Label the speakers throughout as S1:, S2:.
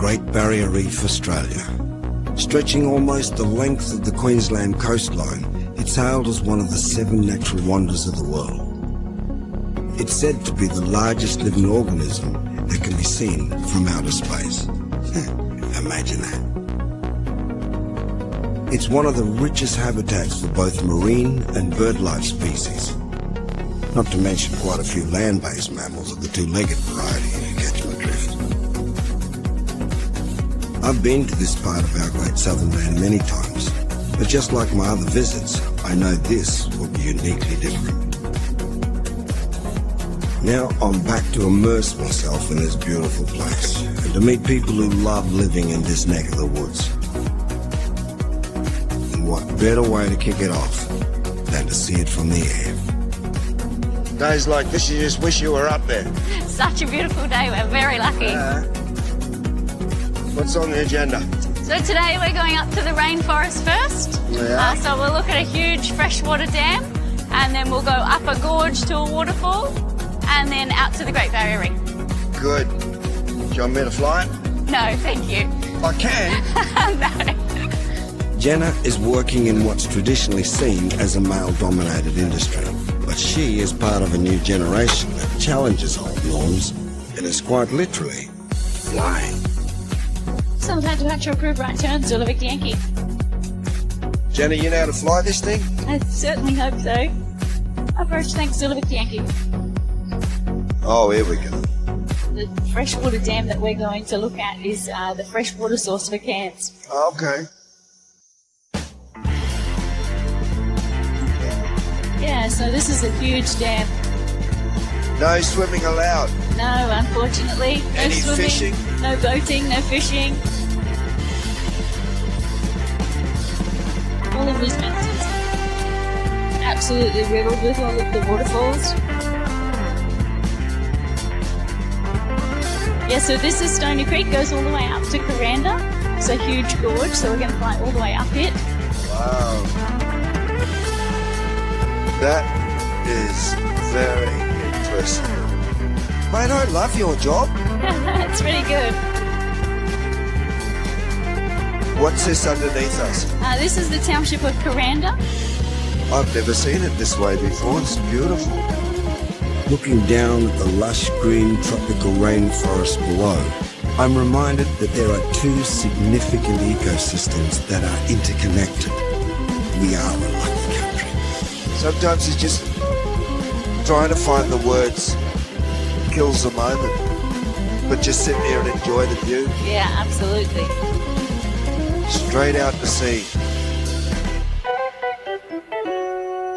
S1: Great Barrier Reef, Australia. Stretching almost the length of the Queensland coastline, it's hailed as one of the 7 natural wonders of the world. It's said to be the largest living organism that can be seen from outer space. Imagine that. It's one of the richest habitats for both marine and bird life species. Not to mention quite a few land-based mammals of the 2-legged variety, if you catch my drift. I've been to this part of our great southern land many times, but just like my other visits, I know this will be uniquely different. Now I'm back to immerse myself in this beautiful place and to meet people who love living in this neck of the woods. And what better way to kick it off than to see it from the air. Days like this, you just wish you were up there.
S2: Such a beautiful day, we're very lucky.
S1: What's on the agenda?
S2: So today we're going up to the rainforest first.
S1: Yeah.
S2: So we'll look at a huge freshwater dam, and then we'll go up a gorge to a waterfall, and then out to the Great Barrier Reef.
S1: Good. Do you want me to fly it?
S2: No, thank you.
S1: I can.
S2: No.
S1: Jenna is working in what's traditionally seen as a male-dominated industry, but she is part of a new generation that challenges old norms and is quite literally flying.
S2: Sometimes we have to approve right turns, Zuluvic Yankee.
S1: Jenna, you know how to fly this thing?
S2: I certainly hope so. Approach, thanks, Zuluvic Yankee.
S1: Oh, here we go.
S2: The freshwater dam that we're going to look at is the freshwater source for Cairns.
S1: Okay.
S2: Yeah, so this is a huge dam.
S1: No swimming allowed.
S2: No, unfortunately. No
S1: Any
S2: swimming,
S1: fishing?
S2: no boating, no fishing. All amusement. It's absolutely riddled with all of the waterfalls. Yeah, so this is Stony Creek, goes all the way up to Coranda. It's a huge gorge, so we're going to fly all the way up it.
S1: Wow. That is very interesting. Mate, I love your job.
S2: It's really good.
S1: What's this underneath us?
S2: This is the township of Coranda.
S1: I've never seen it this way before. It's beautiful. Looking down at the lush green tropical rainforest below, I'm reminded that there are 2 significant ecosystems that are interconnected. We are a lucky country. Sometimes it's just trying to find the words kills the moment, but just sit there and enjoy the view.
S2: Yeah, absolutely.
S1: Straight out to sea.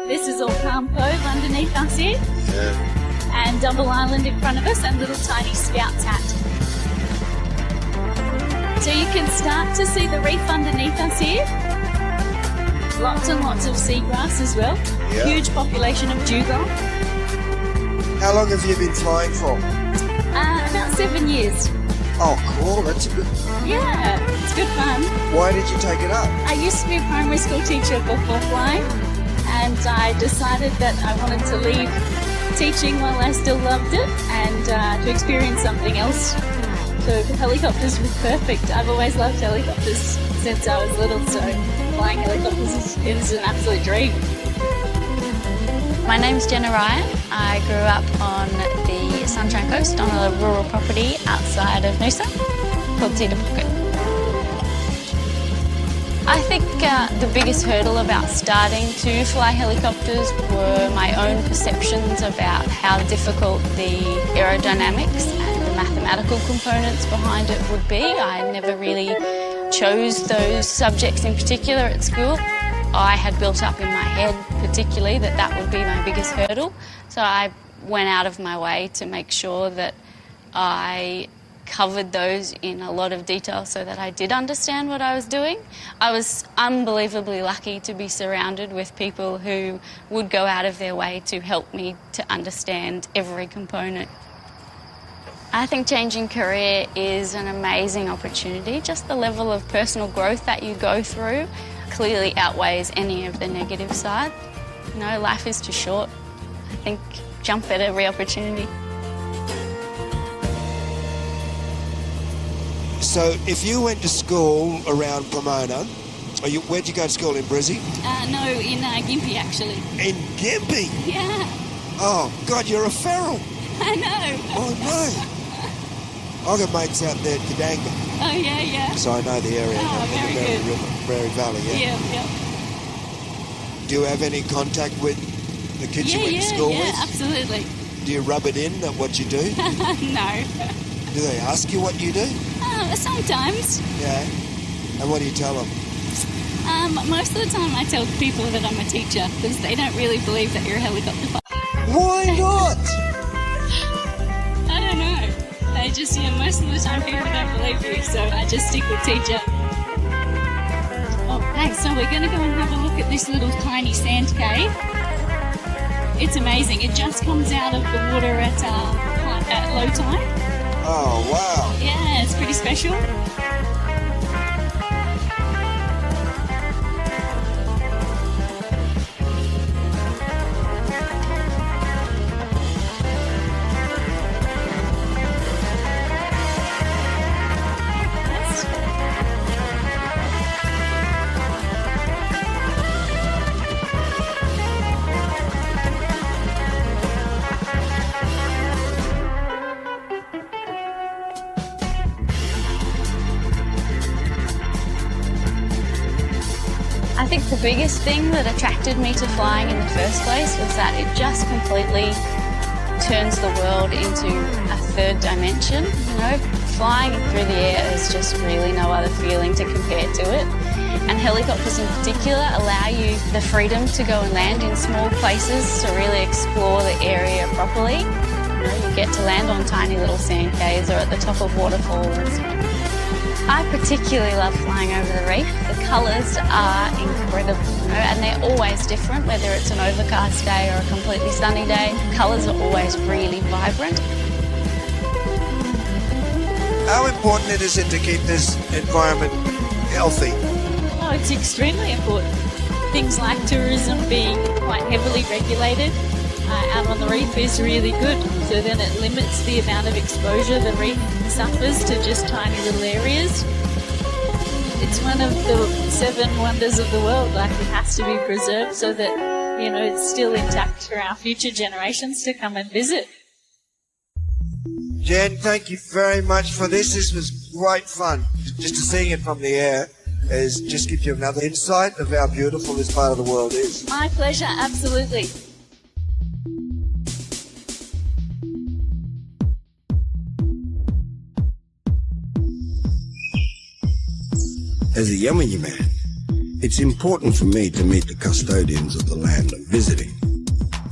S2: This is all Palm Cove underneath us here.
S1: Yeah.
S2: And Double Island in front of us, and little tiny Spout's Hat. So you can start to see the reef underneath us here. Lots and lots of seagrass as well.
S1: Yeah.
S2: Huge population of dugong.
S1: How long have you been flying for?
S2: About 7 years.
S1: Oh, cool. That's a good...
S2: Yeah, it's good fun.
S1: Why did you take it up?
S2: I used to be a primary school teacher before flying, and I decided that I wanted to leave teaching while I still loved it, and to experience something else. So helicopters was perfect. I've always loved helicopters since I was little, so flying helicopters is an absolute dream. My name's Jenna Ryan. I grew up on the Sunshine Coast on a rural property outside of Noosa called Cedar Pocket. I think the biggest hurdle about starting to fly helicopters were my own perceptions about how difficult the aerodynamics and the mathematical components behind it would be. I never really chose those subjects in particular at school. I had built up in my head particularly that that would be my biggest hurdle, so I went out of my way to make sure that I covered those in a lot of detail so that I did understand what I was doing. I was unbelievably lucky to be surrounded with people who would go out of their way to help me to understand every component. I think changing career is an amazing opportunity. Just the level of personal growth that you go through clearly outweighs any of the negative side. You know, life is too short. I think jump at every opportunity.
S1: So if you went to school around Pomona, where'd you go to school, in Brizzy?
S2: No, in Gympie actually.
S1: In Gympie?
S2: Yeah.
S1: Oh, God, you're a feral.
S2: I know.
S1: Oh, no. I've got mates out there at Kadanga.
S2: Oh, yeah, yeah.
S1: So I know the area.
S2: Oh, very
S1: Mary
S2: good.
S1: River, Mary Valley, yeah.
S2: Yeah.
S1: Do you have any contact with the kids you went to school with?
S2: Yeah, absolutely.
S1: Do you rub it in at what you do?
S2: No.
S1: Do they ask you what you do?
S2: Sometimes.
S1: Yeah. And what do you tell them?
S2: Most of the time I tell people that I'm a teacher because they don't really believe that you're a helicopter pilot.
S1: Why not?
S2: I don't know. They just, most of the time people don't believe you, so I just stick with teacher. Okay, so we're going to go and have a look at this little tiny sand cave. It's amazing. It just comes out of the water at low tide.
S1: Oh, wow.
S2: Yeah, it's pretty special. I think the biggest thing that attracted me to flying in the first place was that it just completely turns the world into a third dimension. Flying through the air is just really no other feeling to compare to it. And helicopters in particular allow you the freedom to go and land in small places to really explore the area properly. You get to land on tiny little sand caves or at the top of waterfalls. I particularly love flying over the reef. The colours are incredible, and they're always different, whether it's an overcast day or a completely sunny day. Colours are always really vibrant.
S1: How important is it to keep this environment healthy?
S2: Oh, it's extremely important. Things like tourism being quite heavily regulated out on the reef is really good. So then it limits the amount of exposure the reef suffers to just tiny little areas. It's one of the 7 wonders of the world. It has to be preserved so that, it's still intact for our future generations to come and visit.
S1: Jen, thank you very much for this. This was great fun. Just to seeing it from the air just gives you another insight of how beautiful this part of the world is.
S2: My pleasure, absolutely.
S1: As a Yamini man, it's important for me to meet the custodians of the land I'm visiting.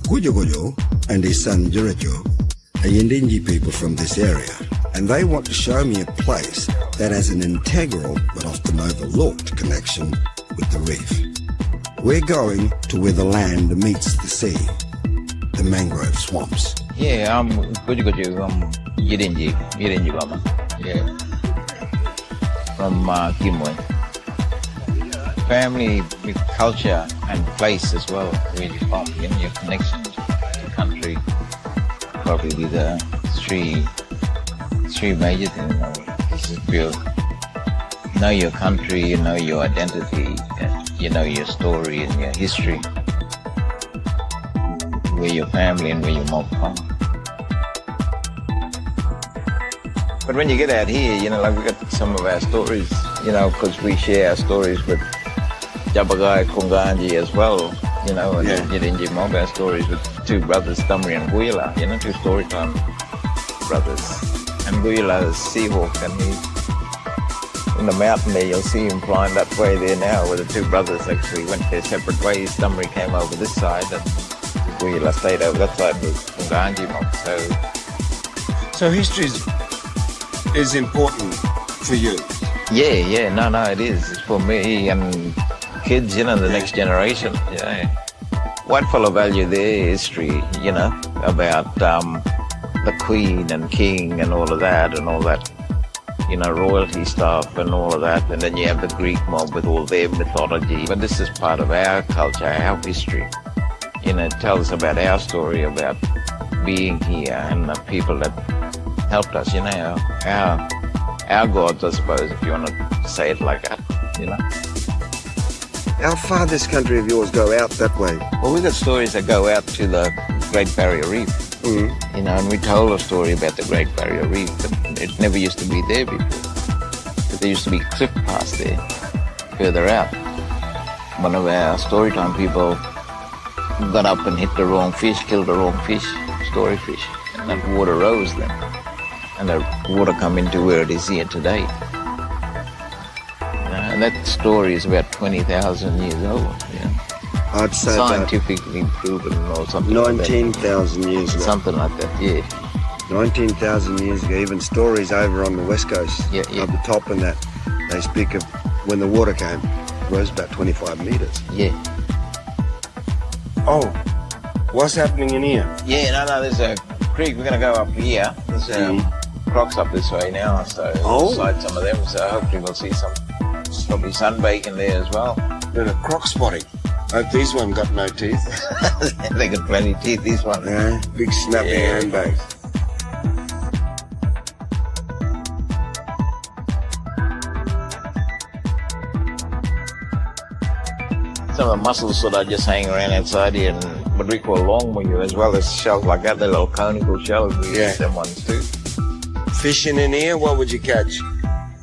S1: Gojo Gojo and his son Jirajo are Yindinji people from this area, and they want to show me a place that has an integral but often overlooked connection with the reef. We're going to where the land meets the sea, the mangrove swamps.
S3: Yeah, I'm Gojo Gojo, I'm Yindinji Mama. Yeah. From Kimwe. Family with culture and place as well, really fun. Your connection to country, probably the three major things. This is real. Know your country, you know your identity, you know your story and your history, where your family and where your mom from. But when you get out here, we got some of our stories, because we share our stories with Jabagai, Kunganji as well, and Yidinji Mob, our stories with 2 brothers, Tamri and Guila, 2 storytime brothers. And Guila's Seahawk, and he's in the mountain there, you'll see him flying that way there now, where the 2 brothers actually went their separate ways. Tamri came over this side, and Guila stayed over that side with Kunganji Mob.
S1: So history is important for you?
S3: Yeah, no, it is. It's for me and kids, the next generation. Yeah. Whitefellow value their history, about the Queen and King and all of that, royalty stuff and all of that. And then you have the Greek mob with all their mythology. But this is part of our culture, our history. It tells about our story, about being here and the people that helped us, our our gods, I suppose, if you want to say it like that, you know.
S1: How far this country of yours go out that way?
S3: Well, we've got stories that go out to the Great Barrier Reef, you know, and we told a story about the Great Barrier Reef, but it never used to be there before. But there used to be cliff paths there, further out. One of our storytime people got up and hit the wrong fish, killed the wrong fish, story fish, and that water rose then. And the water come into where it is here today. And that story is about 20,000 years old. Yeah.
S1: I'd say
S3: scientifically proven or something
S1: 19,000
S3: like
S1: years ago.
S3: Something like that, yeah.
S1: 19,000 years ago, even stories over on the west coast,
S3: yeah.
S1: up the top and that, they speak of when the water came, it rose about 25 metres.
S3: Yeah.
S1: Oh, what's happening in here?
S3: Yeah, no, there's a creek. We're going to go up here. There's crocs up this way now, so we'll sight some of them, so hopefully we'll see some, probably sunbaking there as well.
S1: Bit of croc spotting. Hope these one got no teeth.
S3: They got plenty of teeth, these ones.
S1: Yeah, big snappy handbags.
S3: Some of the mussels sort of just hanging around outside here, and what we call longwing as well as shells like that, the little conical shells, we use them ones too.
S1: Fishing in here, what would you catch?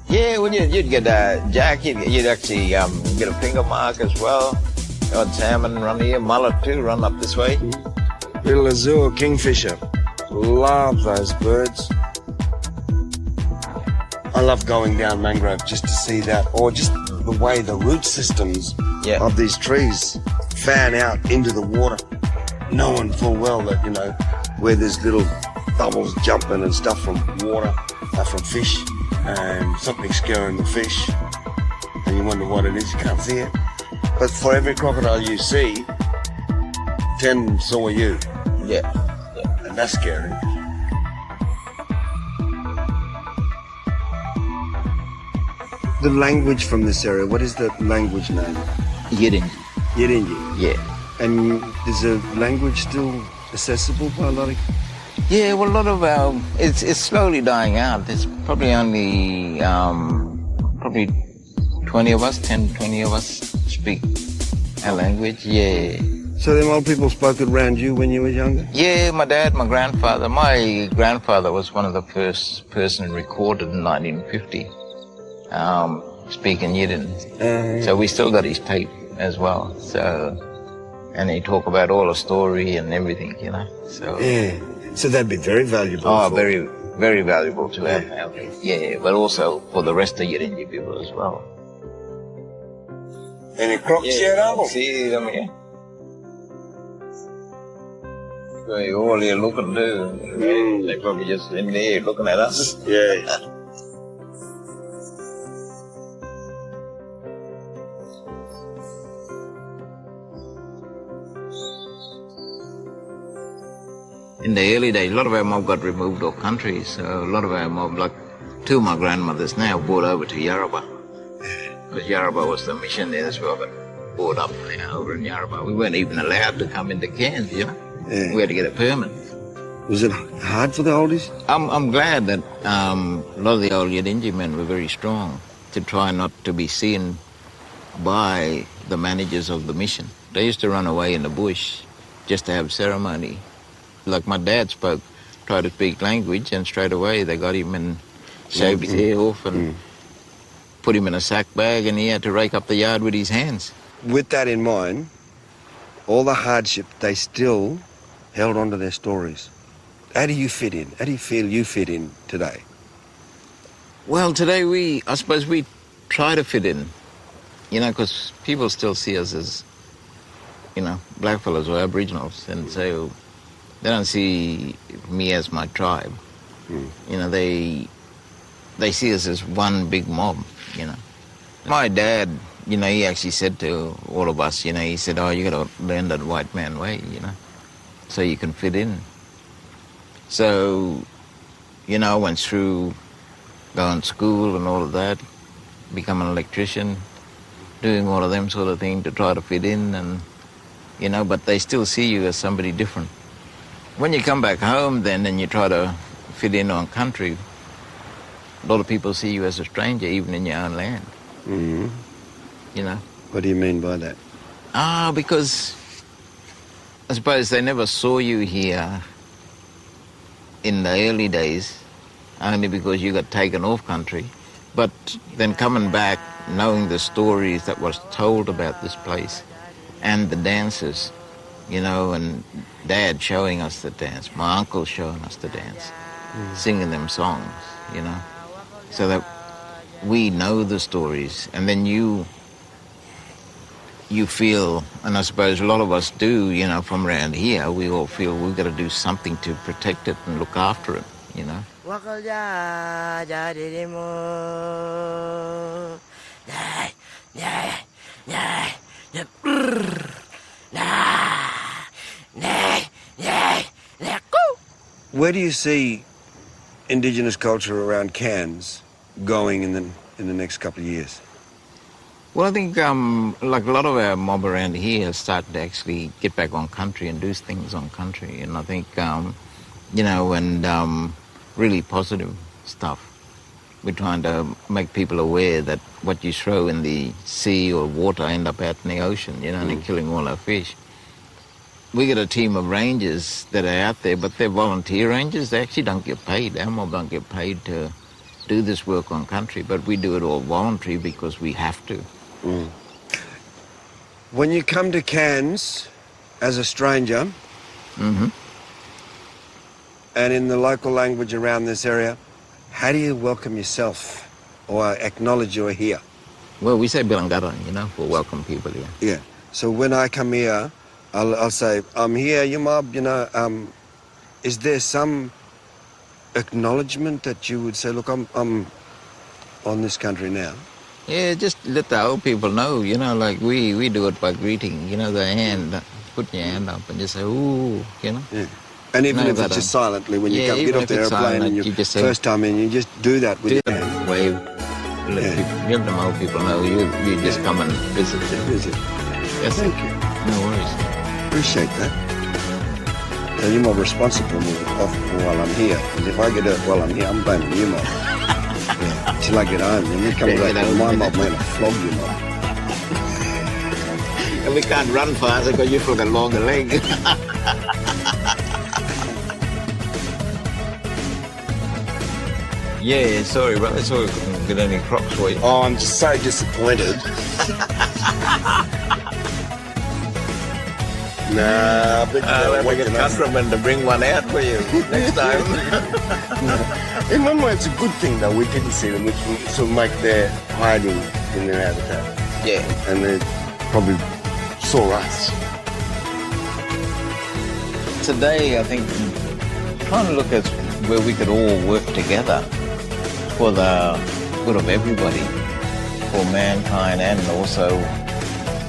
S3: Yeah, well, you'd get a jack, you'd actually get a finger mark as well. Odd salmon run here, mullet too, run up this way.
S1: Little azure kingfisher. Love those birds. I love going down mangrove just to see that, or just the way the root systems of these trees fan out into the water, knowing full well that, you know, where there's little bubbles jumping and stuff from water, from fish, and something scaring the fish, and you wonder what it is, you can't see it. But for every crocodile you see, 10 saw you.
S3: Yeah.
S1: And that's scary. The language from this area, what is the language name?
S3: Yidin.
S1: Yidinji.
S3: Yeah.
S1: And is the language still accessible by a lot of...
S3: Yeah, well, a lot of our... It's slowly dying out. There's probably only... probably 20 of us, 10, 20 of us speak our language, yeah.
S1: So them old people spoke around you when you were younger?
S3: Yeah, my dad, my grandfather. My grandfather was one of the first person recorded in 1950, speaking Yidin. So we still got his tape as well. So, and he talk about all the story and everything, you know. So
S1: yeah, so that'd be very valuable.
S3: Oh, very, very valuable to our family. Yeah, but also for the rest of Yidinji people as well.
S1: Any crocs yet, Uncle?
S3: See them here. They're all here looking too. They're probably just in there looking at us.
S1: Yeah.
S3: In the early days, a lot of our mob got removed off country, so a lot of our mob, like two of my grandmothers now, brought over to Yarrabah. Because Yarrabah was the mission there as well, but brought up over in Yarrabah. We weren't even allowed to come into Cairns, you know. Yeah. We had to get a permit.
S1: Was it hard for the oldies?
S3: I'm glad that a lot of the old Yidinji men were very strong to try not to be seen by the managers of the mission. They used to run away in the bush just to have ceremony. Like my dad tried to speak language, and straight away they got him and shaved his hair off and put him in a sack bag, and he had to rake up the yard with his hands.
S1: With that in mind, all the hardship, they still held on to their stories. How do you fit in? How do you feel you fit in today?
S3: Well, today I suppose we try to fit in, you know, because people still see us as, you know, blackfellas or Aboriginals, and so they don't see me as my tribe. You know, they see us as one big mob, you know. My dad, you know, he actually said to all of us, you know, he said, oh, you got to learn that white man way, you know, so you can fit in. So, you know, I went through going to school and all of that, becoming an electrician, doing all of them sort of things to try to fit in, and, you know, but they still see you as somebody different. When you come back home then and you try to fit in on country, a lot of people see you as a stranger, even in your own land.
S1: Mm-hmm.
S3: You know?
S1: What do you mean by that?
S3: Because I suppose they never saw you here in the early days, only because you got taken off country. But then coming back, knowing the stories that was told about this place and the dances, you know, and Dad showing us the dance, my uncle showing us the dance, singing them songs, you know, so that we know the stories. And then you feel, and I suppose a lot of us do, you know, from around here, we all feel we've got to do something to protect it and look after it, you know.
S1: Where do you see Indigenous culture around Cairns going in the next couple of years?
S3: Well, I think like a lot of our mob around here has started to actually get back on country and do things on country. And I think, you know, and really positive stuff. We're trying to make people aware that what you throw in the sea or water end up out in the ocean, you know, and they're killing all our fish. We get a team of rangers that are out there, but they're volunteer rangers. They actually don't get paid. Our mob don't get paid to do this work on country, but we do it all voluntary because we have to.
S1: Mm. When you come to Cairns as a stranger, and in the local language around this area, how do you welcome yourself or acknowledge you're here?
S3: Well, we say Bilangara, you know, for welcome people here.
S1: Yeah. So when I come here, I'll say, I'm here, you mob, you know, is there some acknowledgement that you would say, look, I'm on this country now?
S3: Yeah, just let the old people know, you know, like we do it by greeting, you know, the hand, put your hand up and just say, ooh, you know.
S1: Yeah. And even if it's just silently, when you come, get off the airplane and you just first time in, you just do that with your hand.
S3: Wave, let the old people know you just come and visit. Yes.
S1: Thank you.
S3: No worries.
S1: Appreciate that. So you're more responsible while I'm here. Because if I get hurt while I'm here, I'm blaming you, mob. Yeah. Till I get home, and you come back to my mob, man, I'll flog you, mob.
S3: And we can't run fast because you've got a longer leg. Yeah, sorry, brother. Sorry, we couldn't get any crocs for you.
S1: Oh, I'm just so disappointed. Nah,
S3: I'll have to get countrymen to bring one out for you next time.
S1: In one way, it's a good thing, though. We didn't see them, which will sort of make their hiding in their habitat.
S3: Yeah.
S1: And they probably saw us.
S3: Today, I think, trying to look at where we could all work together for the good of everybody, for mankind, and also,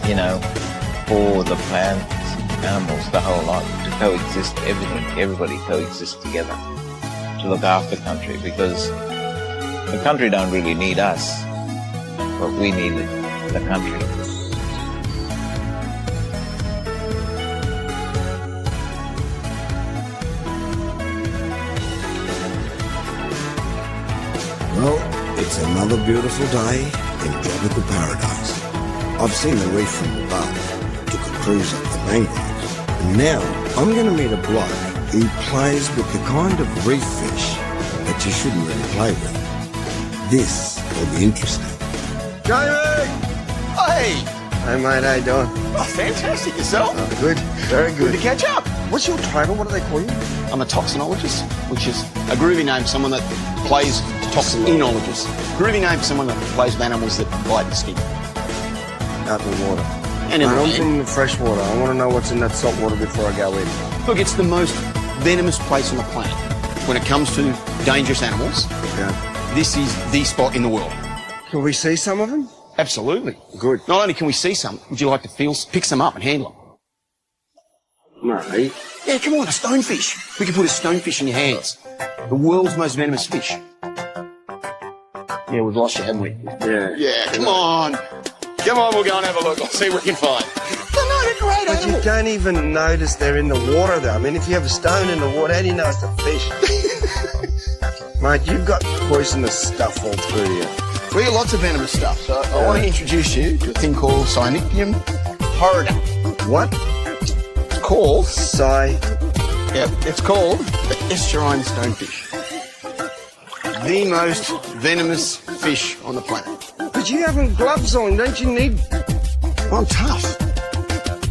S3: you know, for the plants, animals, the whole lot, to coexist, everybody coexist together, to look after country, because the country don't really need us, but we need the country.
S1: Well, it's another beautiful day in tropical paradise. I've seen the reef from above, took a cruise up the mangroves, and now I'm going to meet a bloke who plays with the kind of reef fish that you shouldn't really play with. This will be interesting. Jamie!
S4: Hey!
S1: Hey mate, how you doing?
S4: Oh, fantastic. Yourself?
S1: Oh, good, very
S4: Good
S1: good.
S4: to catch up. What's your title? What do they call you? I'm a toxinologist, which is a groovy name for someone that plays toxinologist. Groovy name for someone that plays with animals that bite the skin.
S1: Out in the water.
S4: And
S1: I'm
S4: everything.
S1: from the fresh water. I want to know what's in that salt water before I go in.
S4: Look, it's the most venomous place on the planet. When it comes to dangerous animals,
S1: Yeah.
S4: this is the spot in the world.
S1: Can we see some of them?
S4: Absolutely.
S1: Good.
S4: Not only can we see some, would you like to pick some up and handle them?
S1: Mate.
S4: Yeah, come on, a stonefish. We can put a stonefish in your hands. The world's most venomous fish. Yeah, we've lost you, haven't we?
S1: Yeah.
S4: Yeah, come on. Come on, we'll go and have a look. I'll see what we can find. No, they're great
S1: But you
S4: animals.
S1: don't even notice they're in the water, though. I mean, if you have a stone in the water, how do you know it's a fish? Mate, you've got poisonous stuff all through you.
S4: We get lots of venomous stuff. So I want to introduce you to a thing called Cynipium horrida.
S1: What?
S4: It's called
S1: It's
S4: called the estuarine stonefish. The most venomous fish on the planet.
S1: But you haven't gloves on, don't you need...
S4: I'm tough.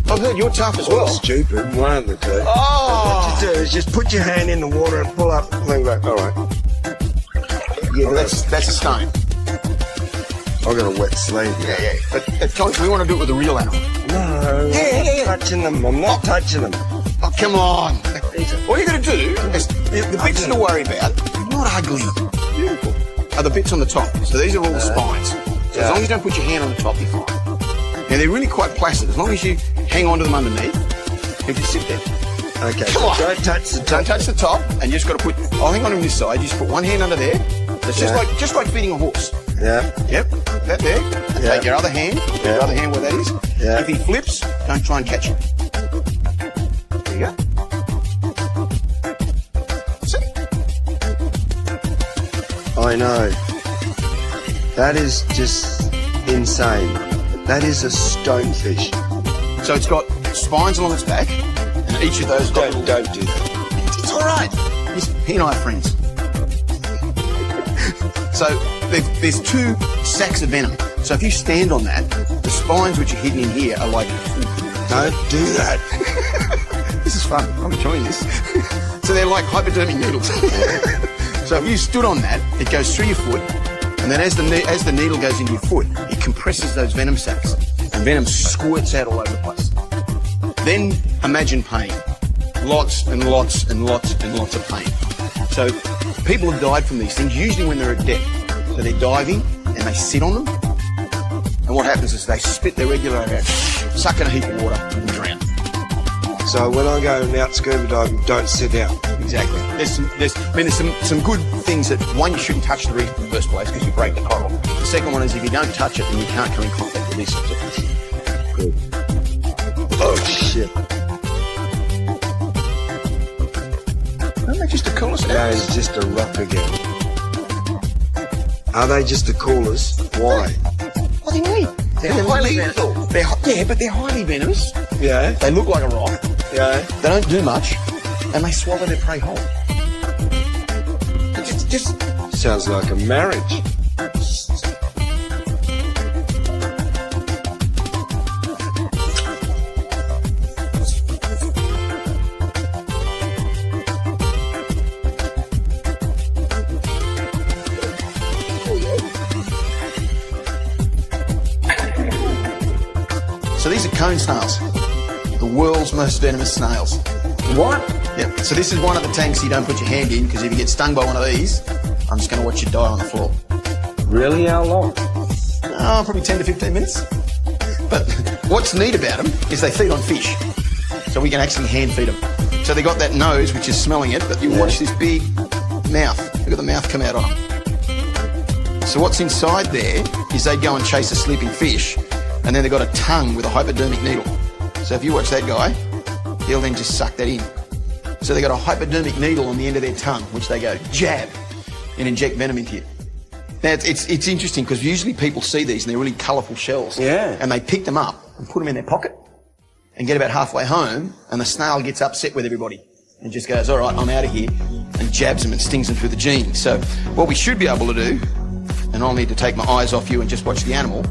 S4: I've heard you're tough as well.
S1: Stupid, one of the two.
S4: Oh!
S1: What you do is just put your hand in the water and pull up and then go, all right. Yeah,
S4: Well, that's a stone.
S1: I've got a wet sleeve.
S4: Yeah. But Tom, we want to do it with a real animal.
S1: No,
S4: Yeah.
S1: touching them. I'm not touching them.
S4: Oh, come on. All you got to do is the bits to worry about, not ugly, beautiful, are the bits on the top. So these are all the spines. So as long as you don't put your hand on the top, you're fine. Now they're really quite placid. As long as you hang on to them underneath, you just sit there.
S1: Okay,
S4: Come
S1: so
S4: on.
S1: don't touch the
S4: Don't
S1: top.
S4: touch the top, and you just got to put. I'll hang on this side. You just put one hand under there. It's just like feeding a horse.
S1: Yeah.
S4: Yep, that there. And take your other hand.
S1: Yeah.
S4: Your other hand where that is.
S1: Yeah.
S4: If he flips, don't try and catch him. There you go. See?
S1: I know. That is just insane. That is a stonefish.
S4: So it's got spines along its back, and each of those got.
S1: Don't do that.
S4: It's all right. He and I are friends. So there's two sacs of venom. So if you stand on that, the spines which are hidden in here are like.
S1: Don't do that.
S4: This is fun. I'm enjoying this. So they're like hypodermic needles. So if you stood on that, it goes through your foot, and then as the needle goes into your foot, it compresses those venom sacs, and venom squirts out all over the place. Then imagine pain. Lots and lots and lots and lots of pain. So people have died from these things, usually when they're at depth. So they're diving and they sit on them. And what happens is they spit their regular out, suck in a heap of water and drown.
S1: So when I go out scuba diving, don't sit down.
S4: Exactly. There's some good things that, one, you shouldn't touch the reef in the first place because you break the coral. The second one is if you don't touch it, then you can't come in contact with these sorts of things.
S1: Good. Oh, shit.
S4: Aren't they just the coolest
S1: That
S4: animals?
S1: is just a rock again. Are they just the coolest? Why?
S4: What do you mean? They're highly venomous. But they're highly venomous.
S1: Yeah.
S4: They look like a rock.
S1: Yeah.
S4: They don't do much, and they swallow their prey whole. It's just
S1: Sounds like a marriage.
S4: so these are cone snails, the world's most venomous snails.
S1: What?
S4: Yep. So this is one of the tanks you don't put your hand in because if you get stung by one of these, I'm just going to watch you die on the floor.
S1: Really? How long?
S4: Oh, probably 10 to 15 minutes. But what's neat about them is they feed on fish. So we can actually hand feed them. So they got that nose, which is smelling it, but you watch this big mouth. Look at the mouth come out on them. So what's inside there is they go and chase a sleeping fish, and then they've got a tongue with a hypodermic needle. So if you watch that guy, he'll then just suck that in. So they've got a hypodermic needle on the end of their tongue, which they go jab and inject venom into you. Now, it's interesting because usually people see these and they're really colourful shells.
S1: Yeah.
S4: And they pick them up and put them in their pocket and get about halfway home, and the snail gets upset with everybody and just goes, all right, I'm out of here, and jabs them and stings them through the gene. So what we should be able to do, and I'll need to take my eyes off you and just watch the animal,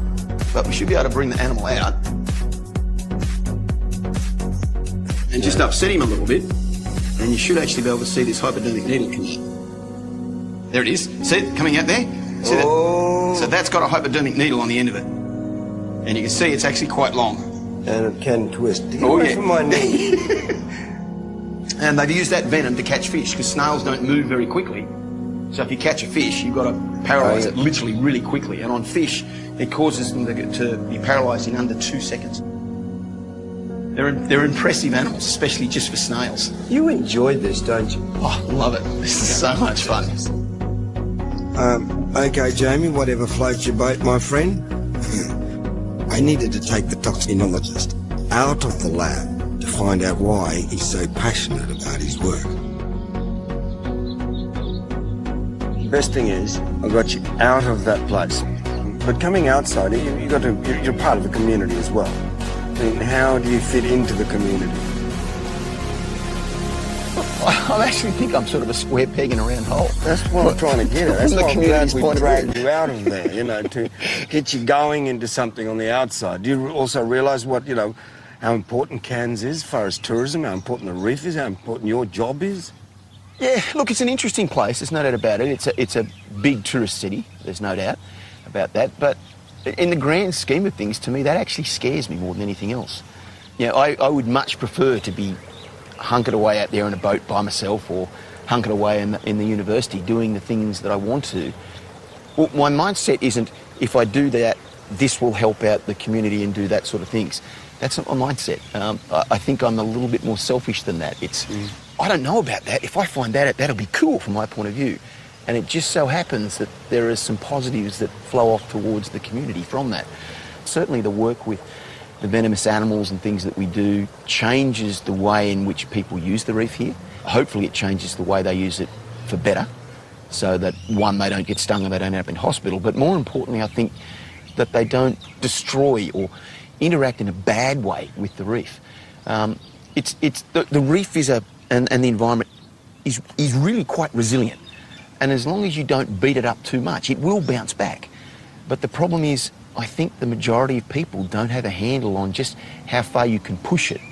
S4: but we should be able to bring the animal out and just upset him a little bit, and you should actually be able to see this hypodermic needle come out. There it is. See it coming out there? See that?
S1: Oh.
S4: So that's got a hypodermic needle on the end of it. And you can see it's actually quite long.
S1: And it can twist. Get
S4: Oh,
S1: away
S4: yeah.
S1: from my knee.
S4: And they've used that venom to catch fish because snails don't move very quickly. So if you catch a fish, you've got to paralyse it literally really quickly. And on fish, it causes them to be paralysed in under 2 seconds. They're impressive animals, especially just for snails.
S1: You enjoyed this, don't you?
S4: Oh, I love it. This is so much fun.
S1: Okay, Jamie, whatever floats your boat, my friend. I needed to take the toxinologist out of the lab to find out why he's so passionate about his work. best thing is I got you out of that place. But coming outside, you're part of the community as well. I mean, how do you fit into the community?
S4: I actually think I'm sort of a square peg in a round hole.
S1: That's what I'm trying to get at. That's
S4: From the
S1: why I'm glad
S4: community's
S1: we
S4: point of
S1: dragged
S4: view.
S1: you out of there, to get you going into something on the outside. Do you also realise what, how important Cairns is as far as tourism, how important the reef is, how important your job is?
S4: Yeah, look, it's an interesting place. There's no doubt about it. It's a big tourist city. There's no doubt about that. But in the grand scheme of things, to me, that actually scares me more than anything else. I would much prefer to be hunkered away out there in a boat by myself, or hunkered away in the university doing the things that I want to. Well, my mindset isn't, if I do that, this will help out the community and do that sort of things. That's not my mindset. I think I'm a little bit more selfish than that. I don't know about that. If I find that out, that'll be cool from my point of view. And it just so happens that there are some positives that flow off towards the community from that. Certainly the work with the venomous animals and things that we do changes the way in which people use the reef here. Hopefully it changes the way they use it for better, so that, one, they don't get stung and they don't end up in hospital, but more importantly, I think that they don't destroy or interact in a bad way with the reef. The reef is and the environment is really quite resilient, and as long as you don't beat it up too much, it will bounce back. But the problem is, I think the majority of people don't have a handle on just how far you can push it.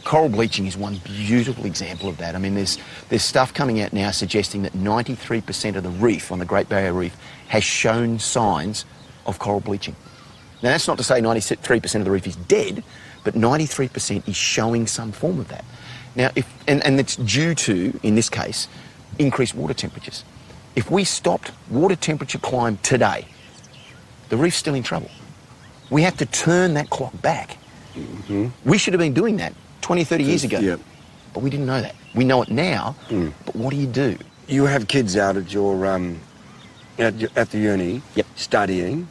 S4: Coral bleaching is one beautiful example of that. I mean, there's stuff coming out now suggesting that 93% of the reef on the Great Barrier Reef has shown signs of coral bleaching. Now, that's not to say 93% of the reef is dead, but 93% is showing some form of that. Now, and it's due to, in this case, increased water temperatures. If we stopped water temperature climb today, the reef's still in trouble. We have to turn that clock back. Mm-hmm. We should have been doing that 20, 30 years ago. Yep. But we didn't know that. We know it now, but what do?
S1: You have kids out at your at the uni,
S4: yep,
S1: studying,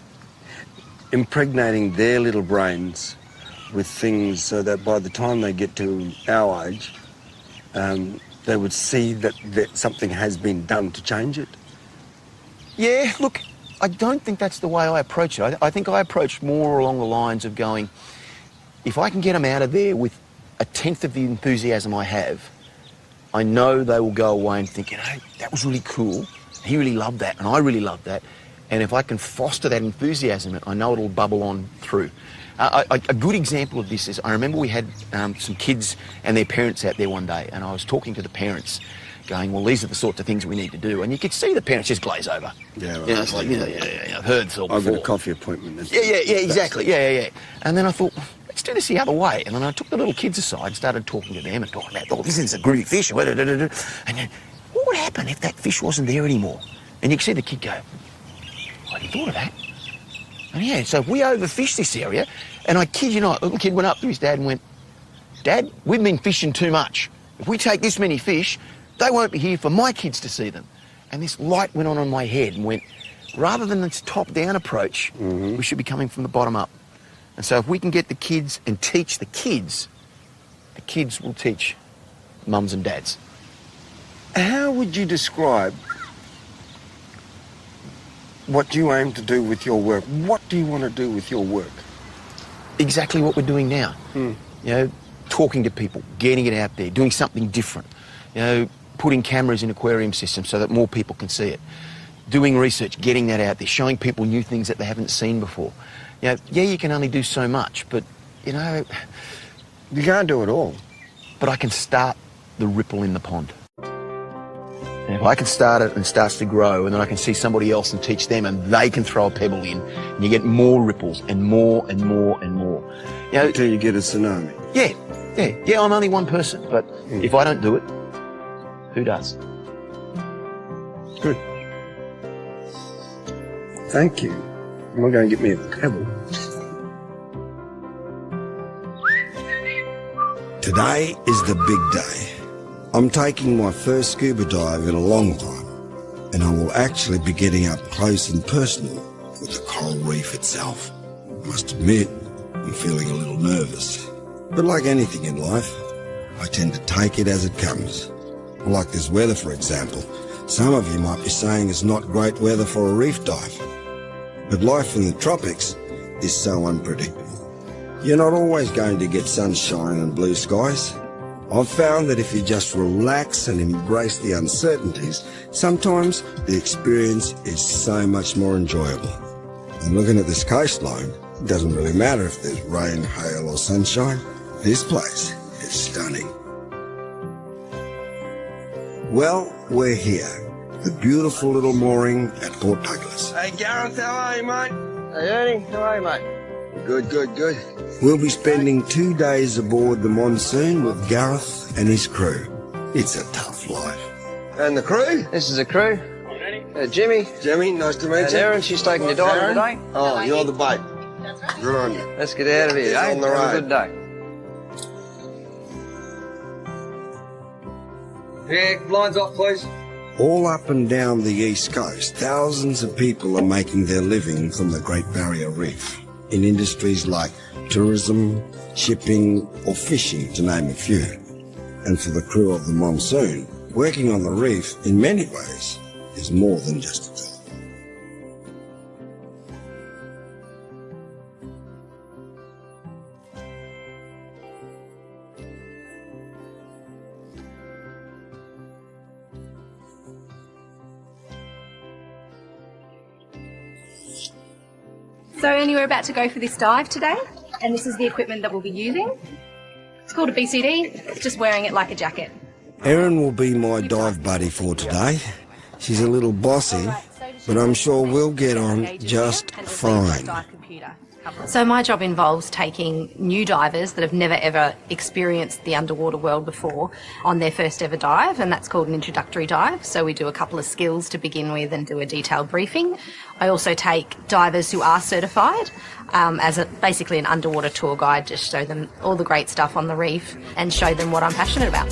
S1: impregnating their little brains with things so that by the time they get to our age, they would see that something has been done to change it.
S4: Yeah, look, I don't think that's the way I approach it. I think I approach more along the lines of going, if I can get them out of there with a tenth of the enthusiasm I have, I know they will go away and think, that was really cool. He really loved that, and I really loved that. And if I can foster that enthusiasm, I know it'll bubble on through. A good example of this is, I remember we had some kids and their parents out there one day, and I was talking to the parents, going, well, these are the sorts of things we need to do. And you could see the parents just glaze over.
S1: Yeah, right.
S4: It's like, I've heard this all before.
S1: I've got a coffee appointment.
S4: Yeah, exactly. Yeah. And then I thought, let's do this the other way. And then I took the little kids aside and started talking to them and talking about, this is a groovy fish. And then, what would happen if that fish wasn't there anymore? And you could see the kid go, I hadn't thought of that. And so if we overfish this area, and I kid you not, the little kid went up to his dad and went, Dad, we've been fishing too much. If we take this many fish, they won't be here for my kids to see them. And this light went on my head and went, rather than this top-down approach, we should be coming from the bottom up. And so if we can get the kids and teach the kids will teach mums and dads.
S1: How would you describe what you aim to do with your work? What do you want to do with your work?
S4: Exactly what we're doing now. Talking to people, getting it out there, doing something different. Putting cameras in aquarium systems so that more people can see it. Doing research, getting that out there, showing people new things that they haven't seen before. You can only do so much, but,
S1: you can't do it all.
S4: But I can start the ripple in the pond. And if I can start it and it starts to grow, and then I can see somebody else and teach them, and they can throw a pebble in, and you get more ripples and more and more and more.
S1: Until you get a tsunami.
S4: Yeah, I'm only one person, but if I don't do it, who does?
S1: Good. Thank you. I'm not going to get me a pebble. Today is the big day. I'm taking my first scuba dive in a long time, and I will actually be getting up close and personal with the coral reef itself. I must admit, I'm feeling a little nervous. But like anything in life, I tend to take it as it comes. Like this weather, for example. Some of you might be saying it's not great weather for a reef dive, but life in the tropics is so unpredictable. You're not always going to get sunshine and blue skies. I've found that if you just relax and embrace the uncertainties, sometimes the experience is so much more enjoyable. And looking at this coastline, it doesn't really matter if there's rain, hail or sunshine. This place is stunning. Well, we're here, the beautiful little mooring at Port Douglas.
S5: Hey Gareth, how are you, mate?
S6: Hey Ernie, how are you, mate?
S5: Good, good, good.
S1: We'll be spending 2 days aboard the Monsoon with Gareth and his crew. It's a tough life.
S5: And the crew?
S6: This is the crew. Jimmy.
S5: Jimmy, nice to meet
S6: And
S5: you.
S6: Erin, she's taking the diving today.
S5: Oh, you're the bait. Good on you.
S6: Let's get out of here,
S5: He's
S6: eh?
S5: on the
S6: Have a
S5: road.
S6: good day.
S7: Yeah, lines off, please.
S1: All up and down the east coast, thousands of people are making their living from the Great Barrier Reef in industries like tourism, shipping or fishing, to name a few. And for the crew of the Monsoon, working on the reef in many ways is more than just a job.
S8: So Ernie, we're about to go for this dive today, and this is the equipment that we'll be using. It's called a BCD, just wearing it like a jacket.
S1: Erin will be my dive buddy for today. She's a little bossy, but I'm sure we'll get on just fine.
S8: So my job involves taking new divers that have never ever experienced the underwater world before on their first ever dive, and that's called an introductory dive. So we do a couple of skills to begin with and do a detailed briefing. I also take divers who are certified as basically an underwater tour guide, just show them all the great stuff on the reef and show them what I'm passionate about.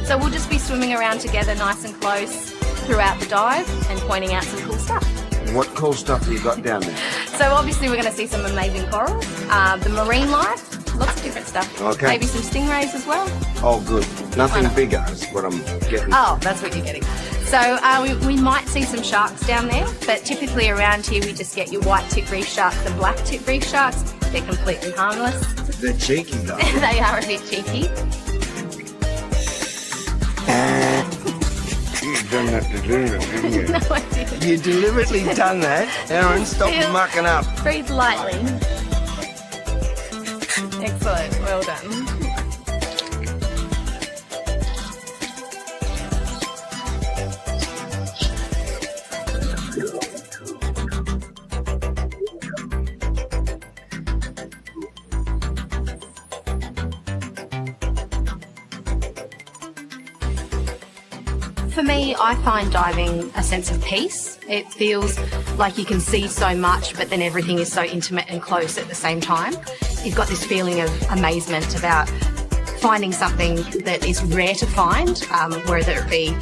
S8: So we'll just be swimming around together nice and close throughout the dive and pointing out some cool stuff.
S5: What cool stuff have you got down there?
S8: So obviously we're going to see some amazing corals, the marine life, lots of different stuff.
S5: Okay.
S8: Maybe some stingrays as well.
S5: Oh, good. Nothing bigger is what I'm getting.
S8: Oh, that's what you're getting. So we might see some sharks down there, but typically around here we just get your white tip reef sharks and black tip reef sharks. They're completely harmless.
S5: They're cheeky though.
S8: They are a bit cheeky.
S5: You've done that deliberately, didn't you?
S8: No, I didn't.
S5: You deliberately done that. Erin, stop
S8: Feel-
S5: mucking up.
S8: Breathe lightly. Excellent, well done. For me, I find diving a sense of peace. It feels like you can see so much, but then everything is so intimate and close at the same time. You've got this feeling of amazement about finding something that is rare to find, whether it be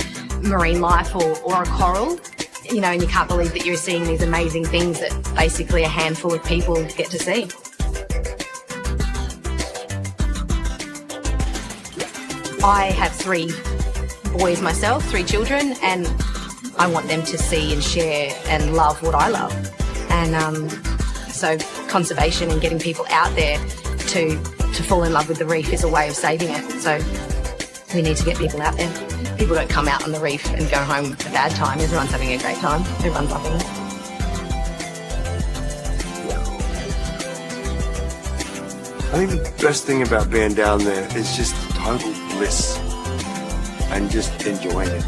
S8: marine life or a coral. You know, and you can't believe that you're seeing these amazing things that basically a handful of people get to see. I have 3 boys myself, 3 children, and I want them to see and share and love what I love. And so conservation and getting people out there to fall in love with the reef is a way of saving it. So we need to get people out there. People don't come out on the reef and go home with a bad time. Everyone's having a great time. Everyone's loving it.
S9: I think the best thing about being down there is just total bliss and just enjoying it.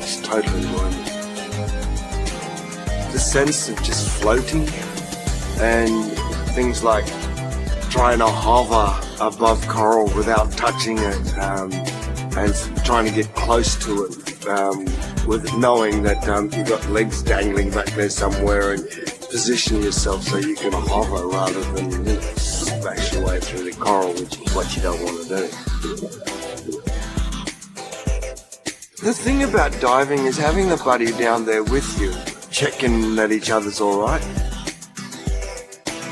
S9: Just total enjoyment. The sense of just floating and things like trying to hover above coral without touching it and trying to get close to it with knowing that you've got legs dangling back there somewhere and position yourself so you can hover rather than smash your way through the coral, which is what you don't want to do. The thing about diving is having a buddy down there with you, checking that each other's all right.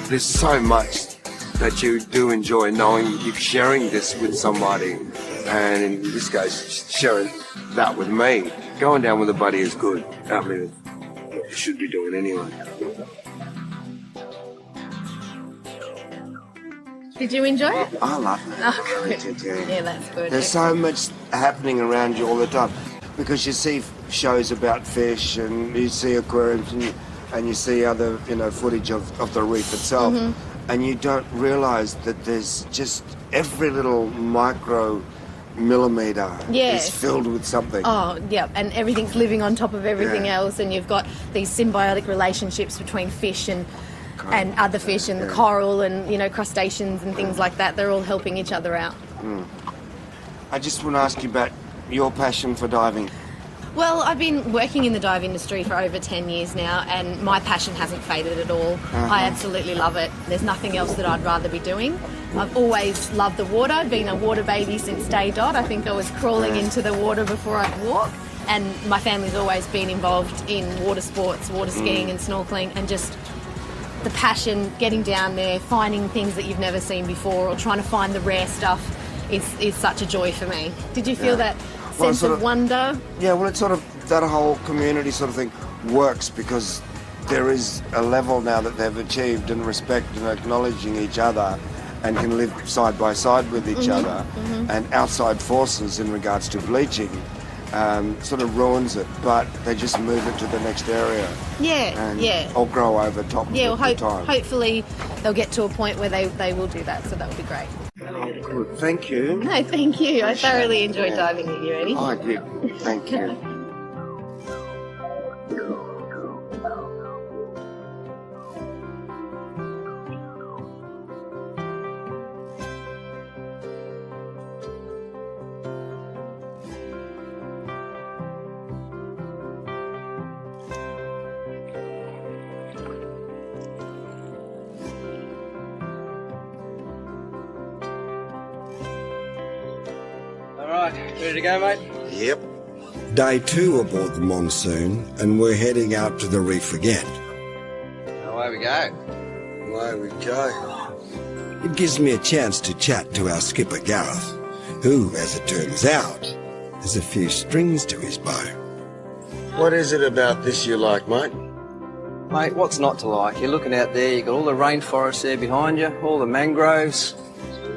S9: There's so much that you do enjoy knowing you're sharing this with somebody, and in this case, sharing that with me. going down with a buddy is good. I mean, what you should be doing anyway.
S8: Did you enjoy it?
S9: I love it.
S8: Oh,
S9: I
S8: good.
S9: did, yeah.
S8: Yeah, that's good.
S9: There's so much happening around you all the time because you see shows about fish and you see aquariums and you see other, footage of the reef itself, and you don't realise that there's just every little micro millimetre is filled with something.
S8: Oh, yeah, and everything's living on top of everything else, and you've got these symbiotic relationships between fish and other fish and the coral and, crustaceans and things like that. They're all helping each other out.
S9: I just want to ask you about your passion for diving.
S8: Well, I've been working in the dive industry for over 10 years now, and my passion hasn't faded at all. I absolutely love it. There's nothing else that I'd rather be doing. I've always loved the water, been a water baby since day dot. I think I was crawling into the water before I could walk, and my family's always been involved in water sports, water skiing and snorkeling, and just the passion, getting down there, finding things that you've never seen before, or trying to find the rare stuff is such a joy for me. Did you feel that sense of wonder?
S9: Yeah, well, it's sort of that whole community sort of thing works because there is a level now that they've achieved in respect and acknowledging each other and can live side by side with each other, and outside forces in regards to bleaching sort of ruins it, but they just move it to the next area. Or grow over top of it at the time.
S8: Hopefully they'll get to a point where they will do that, so that would be great.
S9: Good, thank you.
S8: No, thank you. I thoroughly enjoyed diving with you, Eddie.
S9: I did. Thank you.
S6: Alright, ready to go, mate?
S1: Yep. Day 2 aboard the Monsoon, and we're heading out to the reef again.
S6: Away we go.
S1: Away we go. It gives me a chance to chat to our skipper Gareth, who, as it turns out, has a few strings to his bow.
S9: What is it about this you like, mate?
S6: Mate, what's not to like? You're looking out there, you've got all the rainforests there behind you, all the mangroves,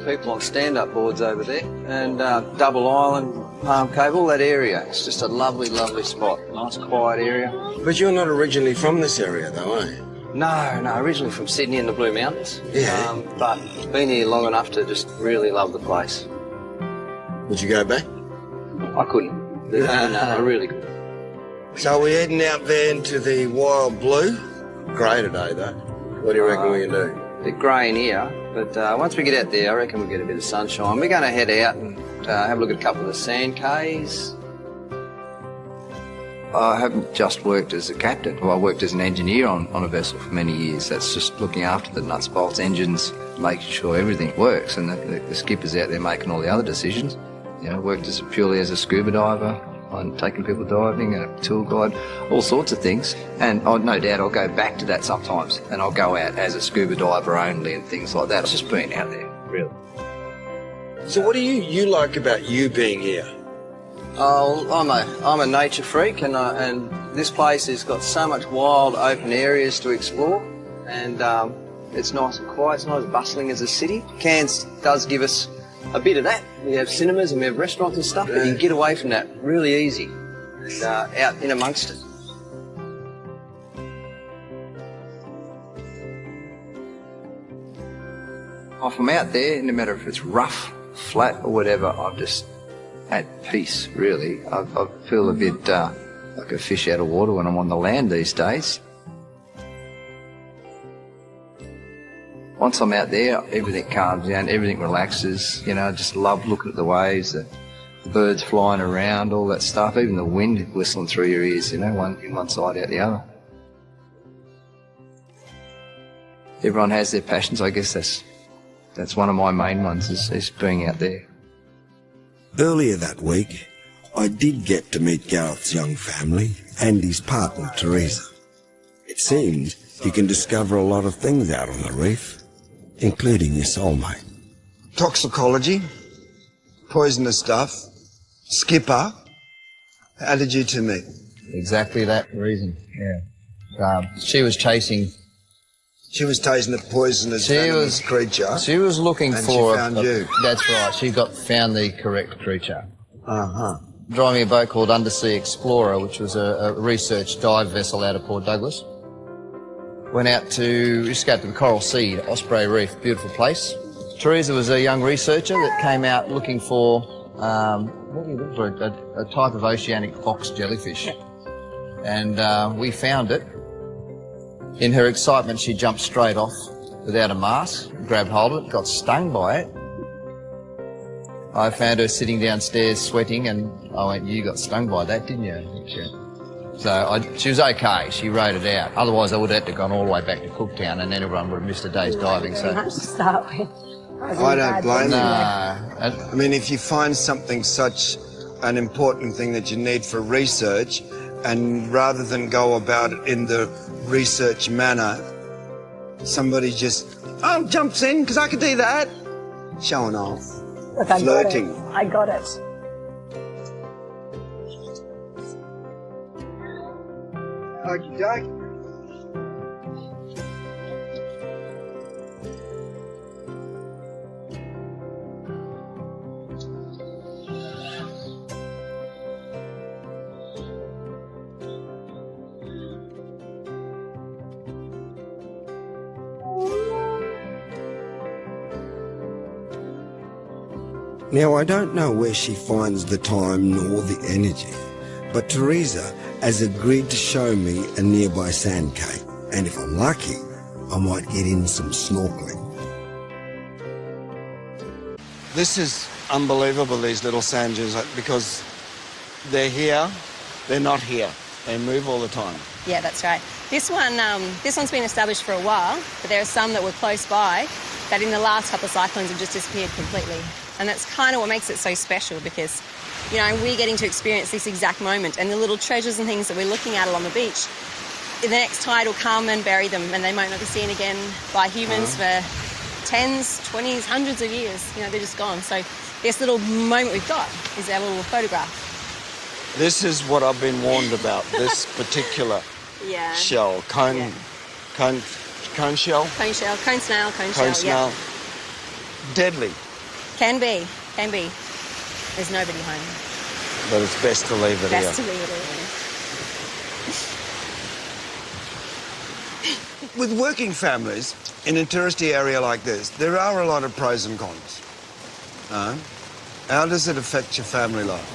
S6: people on stand-up boards over there, and Double Island, Palm Cove, all that area. It's just a lovely, lovely spot. Nice, quiet area.
S9: But you're not originally from this area, though, are you?
S6: No, originally from Sydney in the Blue Mountains.
S9: Yeah.
S6: But been here long enough to just really love the place.
S9: Would you go back?
S6: I couldn't. No, I really couldn't.
S9: So we're heading out there into the wild blue. Grey today, though. What do you reckon we can do?
S6: A bit grey in here, but once we get out there, I reckon we'll get a bit of sunshine. We're going to head out and have a look at a couple of the sand cays. I haven't just worked as a captain. Well, I worked as an engineer on a vessel for many years. That's just looking after the nuts, bolts, engines, making sure everything works, and the skipper's out there making all the other decisions. Worked purely as a scuba diver, on taking people diving, a tour guide, all sorts of things. And no doubt I'll go back to that sometimes, and I'll go out as a scuba diver only and things like that. It's just being out there, really.
S9: So what do you like about you being here?
S6: Oh, I'm a nature freak, and this place has got so much wild open areas to explore, and it's nice and quiet. It's not as bustling as a city. Cairns does give us a bit of that. We have cinemas and we have restaurants and stuff, but you can get away from that really easy and out in amongst it. If I'm out there, no matter if it's rough, flat or whatever, I'm just at peace, really. I feel a bit like a fish out of water when I'm on the land these days. Once I'm out there, everything calms down, everything relaxes. I just love looking at the waves, the birds flying around, all that stuff, even the wind whistling through your ears, one side out the other. Everyone has their passions. I guess that's one of my main ones, is being out there.
S1: Earlier that week, I did get to meet Gareth's young family and his partner, Teresa. It seems you can discover a lot of things out on the reef, including your soulmate.
S9: Toxicology, poisonous stuff, skipper,
S1: How did you two meet?
S6: Exactly that reason, yeah. She was chasing...
S1: She was chasing a poisonous, venomous creature.
S6: She was looking
S1: and
S6: for...
S1: she found you.
S6: That's right. She found the correct creature.
S1: Uh-huh.
S6: Driving a boat called Undersea Explorer, which was a research dive vessel out of Port Douglas. Went out to escape to the Coral Sea, Osprey Reef, beautiful place. Teresa was a young researcher that came out looking for, what were we looking for? A type of oceanic box jellyfish. And we found it. In her excitement, she jumped straight off without a mask, grabbed hold of it, got stung by it. I found her sitting downstairs sweating, and I went, "You got stung by that, didn't you?" So she was okay. She rode it out. Otherwise, I would have had to gone all the way back to Cooktown, and then everyone would have missed a day's diving. So
S8: Much to start with.
S1: I don't blame you.
S6: no,
S1: I mean, if you find something such an important thing that you need for research, and rather than go about it in the research manner, somebody just, jumps in because I could do that. Showing off.
S8: Look, I
S1: Flirting.
S8: got it. I got it.
S1: Okie dokie. Now, I don't know where she finds the time nor the energy, but Teresa has agreed to show me a nearby sand cave, and if I'm lucky, I might get in some snorkeling. This is unbelievable, these little sand dunes, because they're here, they're not here. They move all the time.
S10: Yeah, that's right. This one's been established for a while, but there are some that were close by that in the last couple of cyclones have just disappeared completely. And that's kind of what makes it so special, because, you know, we're getting to experience this exact moment, and the little treasures and things that we're looking at along the beach, the next tide will come and bury them, and they might not be seen again by humans for 10s, 20s, hundreds of years. You know, they're just gone. So this little moment we've got is our little photograph.
S1: This is what I've been warned about, this particular shell. Cone shell?
S10: Cone shell, cone snail, cone shell, yeah.
S1: Deadly.
S10: Can be. There's nobody home.
S1: But it's best to leave it here.
S10: Best to leave it here.
S1: With working families in a touristy area like this, there are a lot of pros and cons. How does it affect your family life?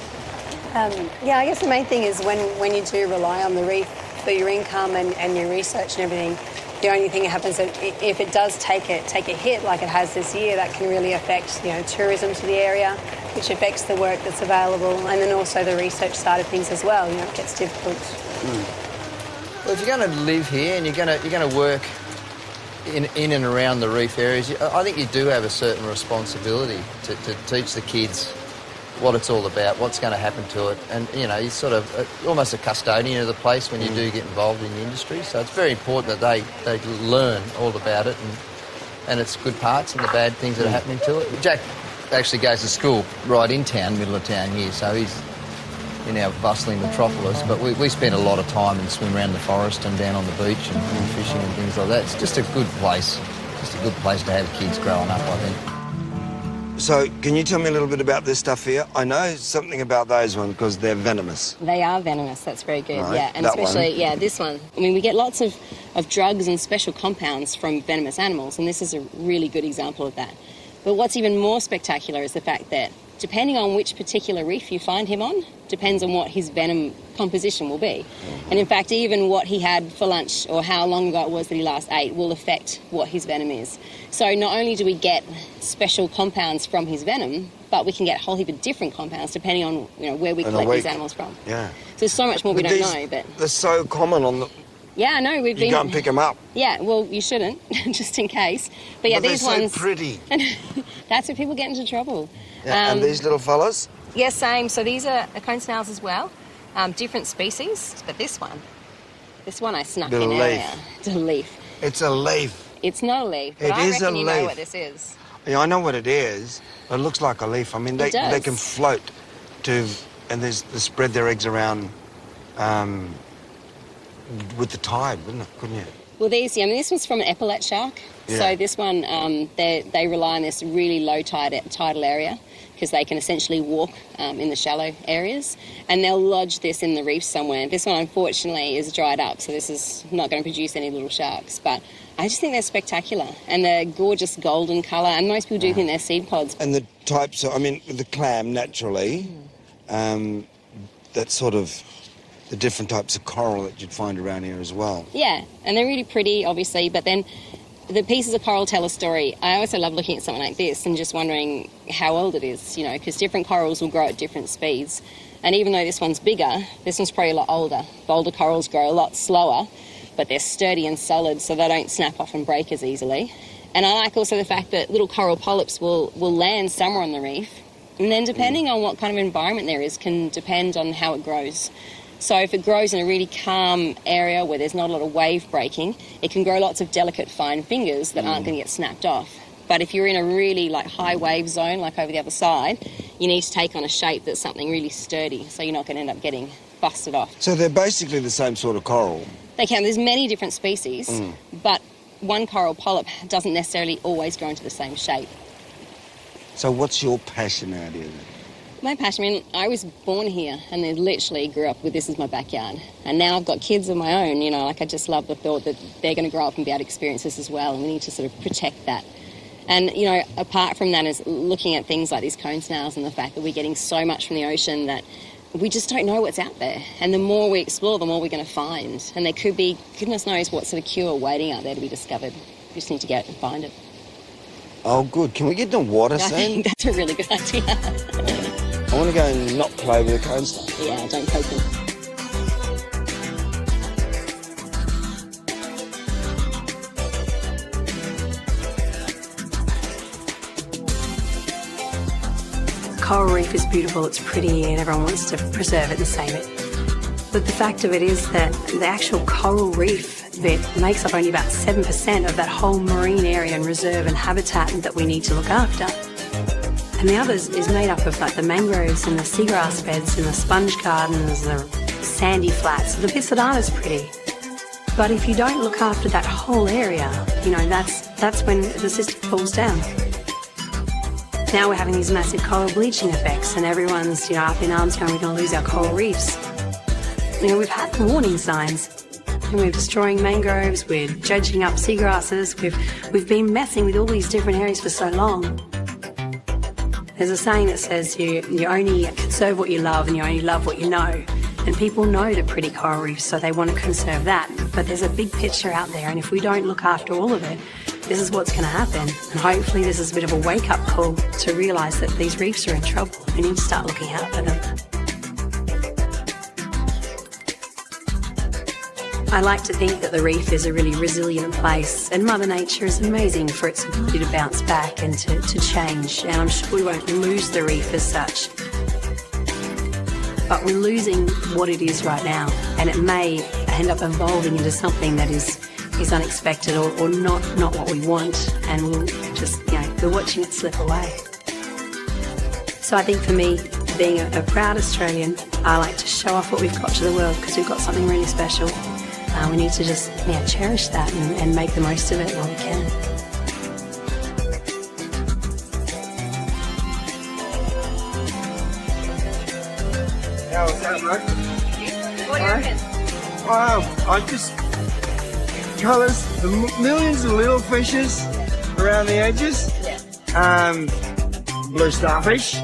S10: Yeah, I guess the main thing is when you do rely on the reef for your income and your research and everything, the only thing that happens is if it does take a hit like it has this year, that can really affect, you know, tourism to the area, which affects the work that's available, and then also the research side of things as well. You know, it gets difficult.
S6: Well, if you're going to live here and you're going to work in and around the reef areas, I think you do have a certain responsibility to teach the kids what it's all about, what's going to happen to it, and, you know, you're sort of almost a custodian of the place when you do get involved in the industry. So it's very important that they learn all about it and its good parts and the bad things that are happening to it. Jack actually goes to school right in town, middle of town here, so he's in our bustling metropolis, but we spend a lot of time and swim around the forest and down on the beach and fishing and things like that. It's just a good place to have kids growing up, I think.
S1: So, can you tell me a little bit about this stuff here? I know something about those ones because they're venomous.
S10: They are venomous, that's very good,
S1: right,
S10: yeah. And
S1: that
S10: especially,
S1: one.
S10: yeah, this one. I mean, we get lots of drugs and special compounds from venomous animals, and this is a really good example of that. But what's even more spectacular is the fact that depending on which particular reef you find him on, depends on what his venom composition will be. And in fact, even what he had for lunch or how long ago it was that he last ate will affect what his venom is. So not only do we get special compounds from his venom, but we can get a whole heap of different compounds depending on, you know, where we collect these animals from.
S1: Yeah.
S10: So there's so much more we don't know, but...
S1: They're so common on the...
S10: Yeah, I know,
S1: You go and pick them up.
S10: Yeah, well, you shouldn't, just in case. But yeah, these
S1: they're
S10: ones...
S1: so pretty.
S10: That's where people get into trouble.
S1: Yeah, and these little fellas?
S10: Yeah, same. So these are cone snails as well. Different species, but this one I snuck in earlier. It's a leaf.
S1: It's a leaf.
S10: It's not a leaf, but I reckon you know what this is.
S1: Yeah, I know what it is. It looks like a leaf. I mean, they can float to
S5: and they spread their eggs around with the tide, couldn't you?
S10: Well, this one's from an epaulet shark.
S5: Yeah.
S10: So this one, they rely on this really low tidal area because they can essentially walk in the shallow areas, and they'll lodge this in the reef somewhere. This one, unfortunately, is dried up, so this is not going to produce any little sharks. But I just think they're spectacular, and they're gorgeous golden colour, and most people do think they're seed pods.
S1: And the types, the clam, naturally, that's sort of the different types of coral that you'd find around here as well.
S10: Yeah, and they're really pretty, obviously, but then the pieces of coral tell a story. I also love looking at something like this and just wondering how old it is, because different corals will grow at different speeds. And even though this one's bigger, this one's probably a lot older. Boulder corals grow a lot slower, but they're sturdy and solid, so they don't snap off and break as easily. And I like also the fact that little coral polyps will land somewhere on the reef, and then depending on what kind of environment there is can depend on how it grows. So if it grows in a really calm area where there's not a lot of wave breaking, it can grow lots of delicate fine fingers that aren't going to get snapped off. But if you're in a really high wave zone, like over the other side, you need to take on a shape that's something really sturdy, so you're not going to end up getting busted off.
S1: So they're basically the same sort of coral?
S10: They can. There's many different species, but one coral polyp doesn't necessarily always grow into the same shape.
S1: So what's your passion out here then?
S10: My passion, I was born here and then literally grew up with this as my backyard. And now I've got kids of my own, I just love the thought that they're going to grow up and be able to experience this as well, and we need to sort of protect that. And, apart from that is looking at things like these cone snails and the fact that we're getting so much from the ocean that we just don't know what's out there. And the more we explore, the more we're going to find. And there could be, goodness knows what sort of cure waiting out there to be discovered. We just need to get out and find it.
S1: Oh, good. Can we get in the water
S10: I
S1: soon?
S10: think that's a really good idea.
S1: I want to go and not play with the cone stuff.
S10: Yeah, don't poke them.
S11: Coral reef is beautiful, it's pretty, and everyone wants to preserve it and save it. But the fact of it is that the actual coral reef bit makes up only about 7% of that whole marine area and reserve and habitat that we need to look after. And the others is made up of the mangroves and the seagrass beds and the sponge gardens, the sandy flats, the bits that aren't as pretty. But if you don't look after that whole area, that's when the system falls down. Now we're having these massive coral bleaching effects, and everyone's up in arms going, we're going to lose our coral reefs. We've had warning signs. And we're destroying mangroves, we're dredging up seagrasses, we've been messing with all these different areas for so long. There's a saying that says you only conserve what you love and you only love what you know. And people know the pretty coral reefs, so they want to conserve that. But there's a big picture out there, and if we don't look after all of it, this is what's going to happen. And hopefully this is a bit of a wake-up call to realise that these reefs are in trouble. We need to start looking out for them. I like to think that the reef is a really resilient place, and Mother Nature is amazing for its ability to bounce back and to change, and I'm sure we won't lose the reef as such. But we're losing what it is right now, and it may end up evolving into something that is unexpected or not what we want, and we'll just, we're watching it slip away. So I think for me, being a proud Australian, I like to show off what we've got to the world because we've got something really special. We need to just cherish that and make the most of it while we can.
S5: Yeah, what's that, mate?
S10: What do you reckon?
S5: Wow, I just... Colours, the millions of little fishes around the edges.
S10: Yeah.
S5: Blue starfish.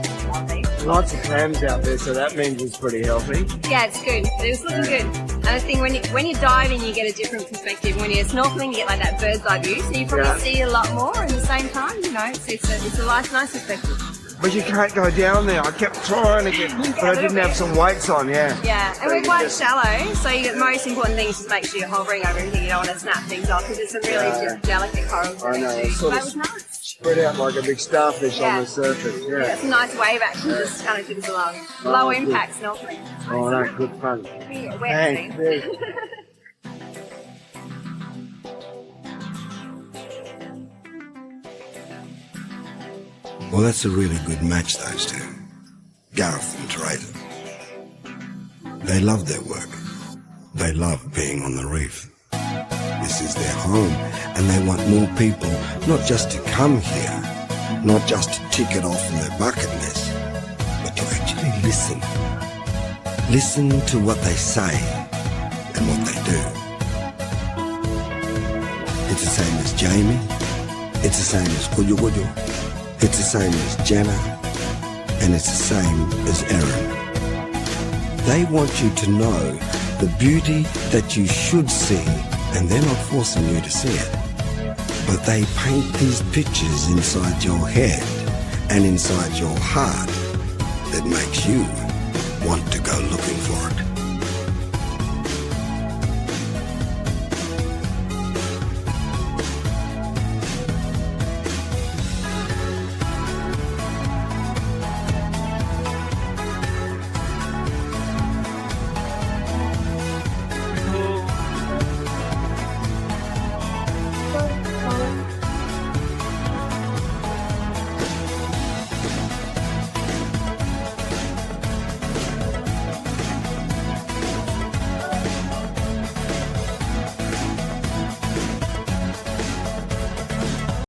S5: Lots of clams out there, so that means it's pretty healthy.
S8: Yeah, it's good. It's looking good. And I think when you're diving, you get a different perspective. When you're snorkeling, you get that bird's eye view, so you probably see a lot more at the same time. It's a nice perspective.
S5: But you can't go down there. I kept trying to get, but I didn't have some weights on, yeah.
S8: Yeah, and we're quite shallow, so the most important thing is just make sure you're hovering over everything. You don't want to snap things off because it's some really delicate corals.
S5: I know, it's
S8: But it was nice.
S5: Spread out like a big starfish on the surface,
S8: Yeah, some nice wave action just kind of took us along. Low impact snorkeling.
S5: Oh, no, good fun.
S8: Yeah,
S5: Thanks.
S1: Well, that's a really good match, those two. Gareth and Teresa. They love their work. They love being on the reef. This is their home, and they want more people not just to come here, not just to tick it off in their bucket list, but to actually listen. Listen to what they say and what they do. It's the same as Jamie. It's the same as Kuyo Kuyo. It's the same as Jenna. And it's the same as Erin. They want you to know the beauty that you should see, and they're not forcing you to see it. But they paint these pictures inside your head and inside your heart that makes you want to go looking for it.